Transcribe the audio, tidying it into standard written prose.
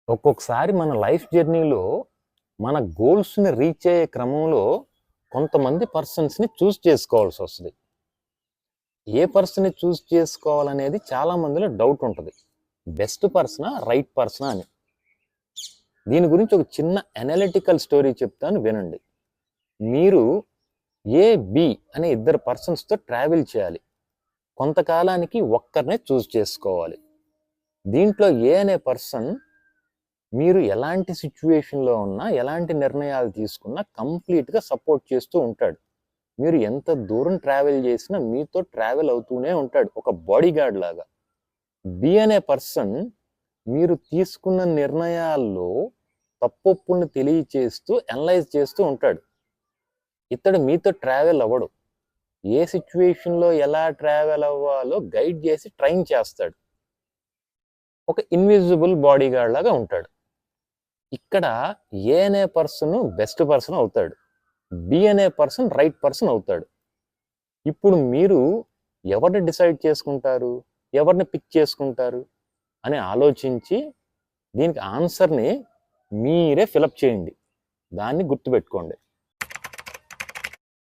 ఒక్కొక్కసారి మన లైఫ్ జర్నీలో మన గోల్స్ని రీచ్ అయ్యే క్రమంలో కొంతమంది పర్సన్స్ని చూస్ చేసుకోవాల్సి వస్తుంది. ఏ పర్సన్ని చూస్ చేసుకోవాలనేది చాలా మందిలో డౌట్ ఉంటుంది. బెస్ట్ పర్సనా, రైట్ పర్సనా అని. దీని గురించి ఒక చిన్న అనలిటికల్ స్టోరీ చెప్తాను, వినండి. మీరు ఏ, బి అనే ఇద్దరు పర్సన్స్తో ట్రావెల్ చేయాలి. కొంతకాలానికి ఒక్కరినే చూస్ చేసుకోవాలి. దీంట్లో ఏ అనే పర్సన్ మీరు ఎలాంటి సిచ్యువేషన్లో ఉన్నా, ఎలాంటి నిర్ణయాలు తీసుకున్నా కంప్లీట్గా సపోర్ట్ చేస్తూ ఉంటాడు. మీరు ఎంత దూరం ట్రావెల్ చేసినా మీతో ట్రావెల్ అవుతూనే ఉంటాడు, ఒక బాడీ గార్డ్ లాగా. బి అనే పర్సన్ మీరు తీసుకున్న నిర్ణయాల్లో తప్పొప్పుల్ని తెలియచేస్తూ అనలైజ్ చేస్తూ ఉంటాడు. ఇతడు మీతో ట్రావెల్ అవ్వడు. ఏ సిచ్యువేషన్లో ఎలా ట్రావెల్ అవ్వాలో గైడ్ చేసి ట్రైన్ చేస్తాడు. ఒక ఇన్విజిబుల్ బాడీ గార్డ్ లాగా ఉంటాడు. ఇక్కడ ఏ అనే పర్సన్ బెస్ట్ పర్సన్ అవుతాడు, బి అనే పర్సన్ రైట్ పర్సన్ అవుతాడు. ఇప్పుడు మీరు ఎవరిని డిసైడ్ చేసుకుంటారు, ఎవరిని పిక్ చేసుకుంటారు అని ఆలోచించి దీనికి ఆన్సర్ని మీరే ఫిలప్ చేయండి. దాన్ని గుర్తుపెట్టుకోండి.